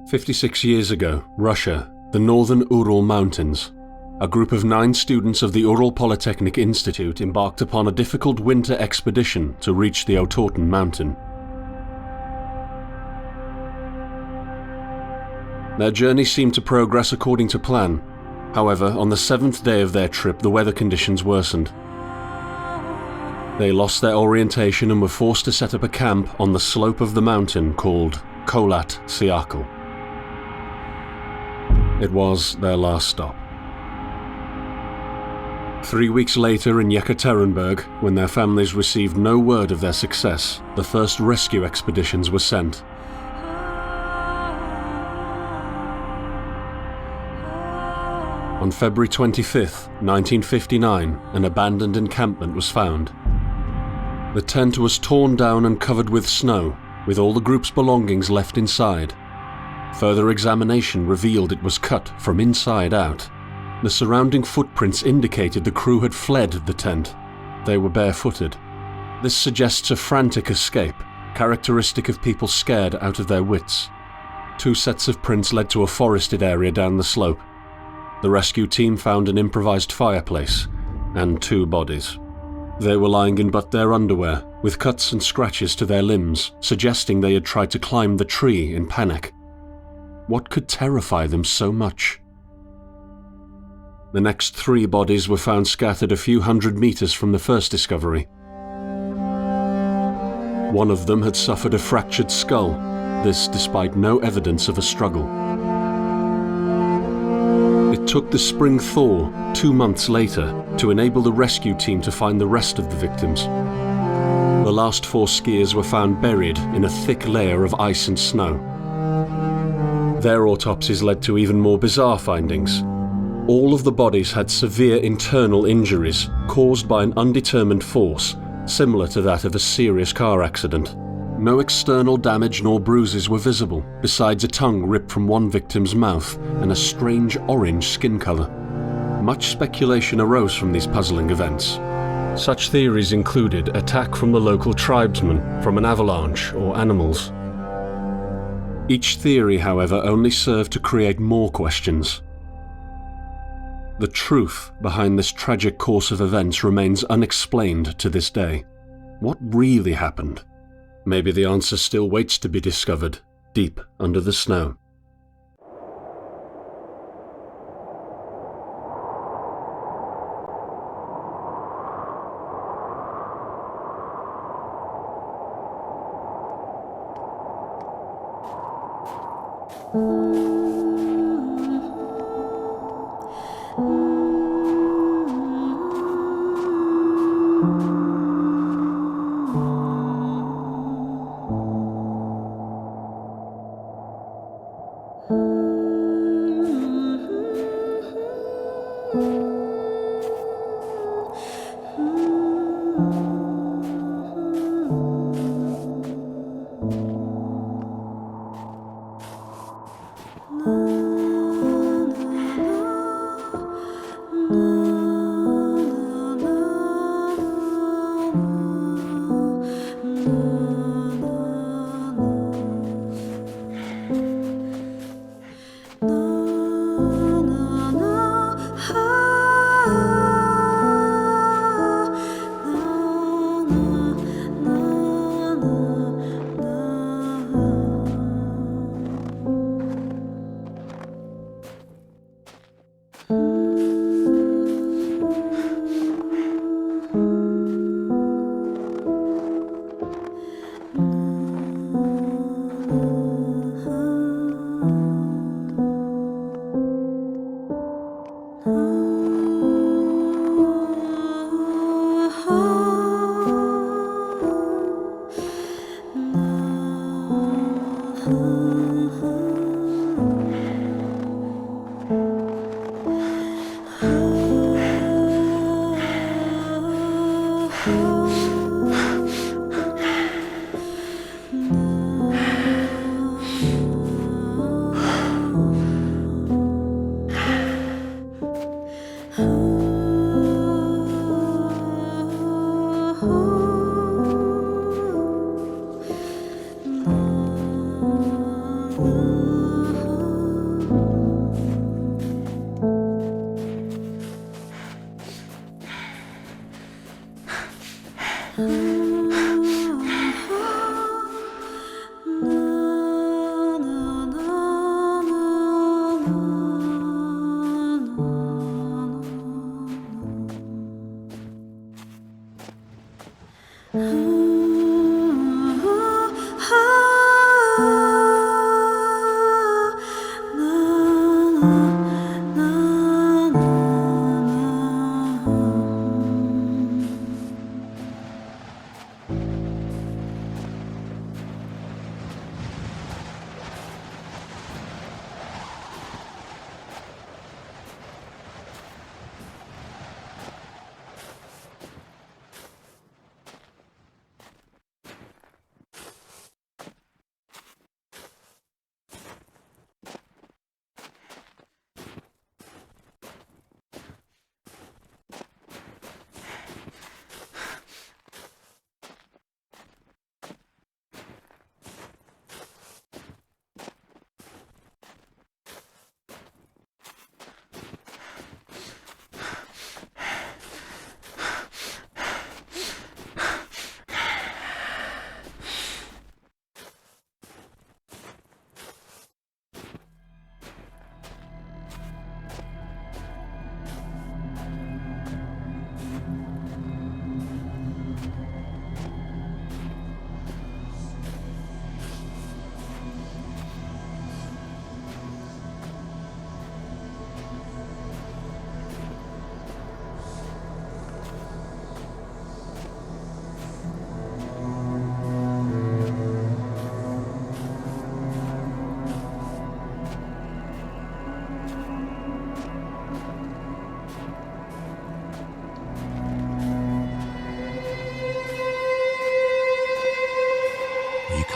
"56 years ago, Russia, the northern Ural Mountains. A group of 9 students of the Ural Polytechnic Institute embarked upon a difficult winter expedition to reach the Otorten mountain. Their journey seemed to progress according to plan. However, on the 7th day of their trip, the weather conditions worsened. They lost their orientation and were forced to set up a camp on the slope of the mountain called Kholat Siakal. It was their last stop. 3 weeks later in Yekaterinburg, when their families received no word of their success, the first rescue expeditions were sent. On February 25, 1959, an abandoned encampment was found. The tent was torn down and covered with snow, with all the group's belongings left inside. Further examination revealed it was cut from inside out. The surrounding footprints indicated the crew had fled the tent. They were barefooted. This suggests a frantic escape, characteristic of people scared out of their wits. 2 sets of prints led to a forested area down the slope. The rescue team found an improvised fireplace and 2 bodies. They were lying in but their underwear, with cuts and scratches to their limbs, suggesting they had tried to climb the tree in panic. What could terrify them so much? The next 3 bodies were found scattered a few hundred meters from the first discovery. One of them had suffered a fractured skull, this despite no evidence of a struggle. It took the spring thaw 2 months later to enable the rescue team to find the rest of the victims. The last 4 skiers were found buried in a thick layer of ice and snow. Their autopsies led to even more bizarre findings. All of the bodies had severe internal injuries caused by an undetermined force, similar to that of a serious car accident. No external damage nor bruises were visible, besides a tongue ripped from one victim's mouth and a strange orange skin color. Much speculation arose from these puzzling events. Such theories included attack from the local tribesmen, from an avalanche, or animals. Each theory, however, only served to create more questions. The truth behind this tragic course of events remains unexplained to this day. What really happened? Maybe the answer still waits to be discovered, deep under the snow. Oh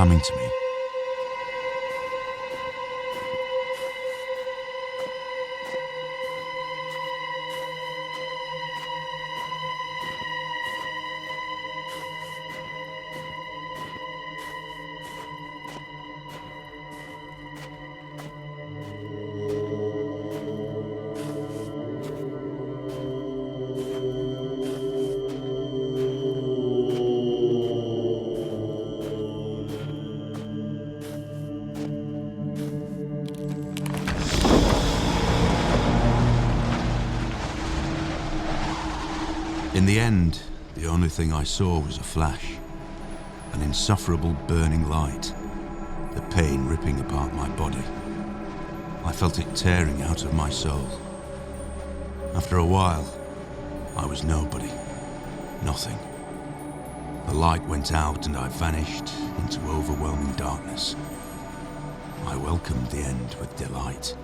coming to me. In the end, the only thing I saw was a flash, an insufferable burning light, the pain ripping apart my body. I felt it tearing out of my soul. After a while, I was nobody, nothing. The light went out and I vanished into overwhelming darkness. I welcomed the end with delight.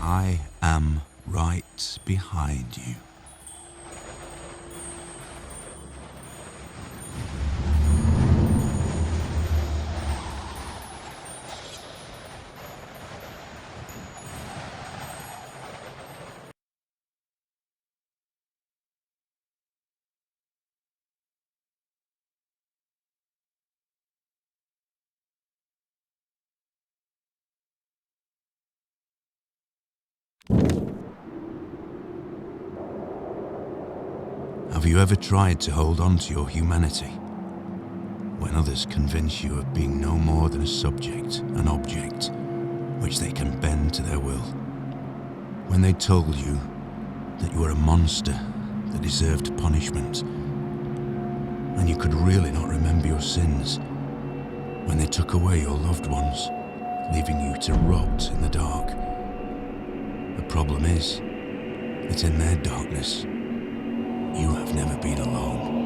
I am right behind you. Have you ever tried to hold on to your humanity when others convince you of being no more than a subject, an object, which they can bend to their will? When they told you that you were a monster that deserved punishment, and you could really not remember your sins? When they took away your loved ones, leaving you to rot in the dark? The problem is that in their darkness, you have never been alone.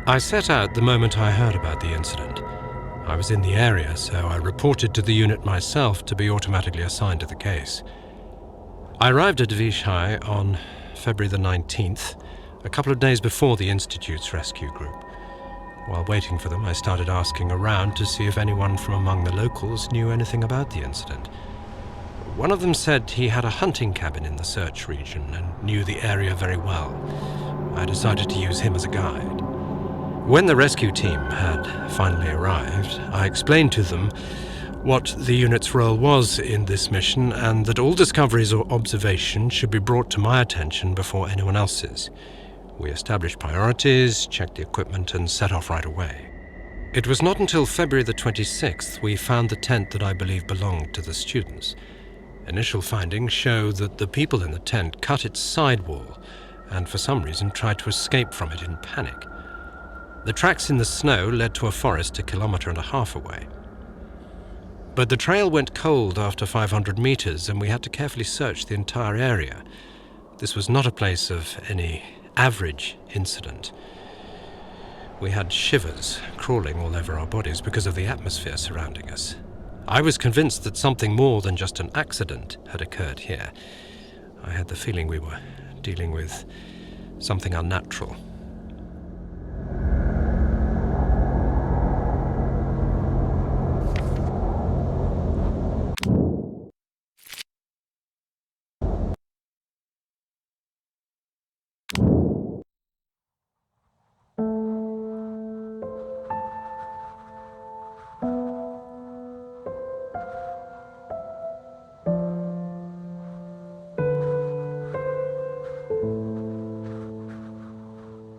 I set out the moment I heard about the incident. I was in the area, so I reported to the unit myself to be automatically assigned to the case. I arrived at Vichai on February the 19th, a couple of days before the Institute's rescue group. While waiting for them, I started asking around to see if anyone from among the locals knew anything about the incident. One of them said he had a hunting cabin in the search region and knew the area very well. I decided to use him as a guide. When the rescue team had finally arrived, I explained to them what the unit's role was in this mission and that all discoveries or observations should be brought to my attention before anyone else's. We established priorities, checked the equipment, and set off right away. It was not until February the 26th we found the tent that I believe belonged to the students. Initial findings show that the people in the tent cut its sidewall and for some reason tried to escape from it in panic. The tracks in the snow led to a forest 1.5 kilometers away. But the trail went cold after 500 meters and we had to carefully search the entire area. This was not a place of any average incident. We had shivers crawling all over our bodies because of the atmosphere surrounding us. I was convinced that something more than just an accident had occurred here. I had the feeling we were dealing with something unnatural.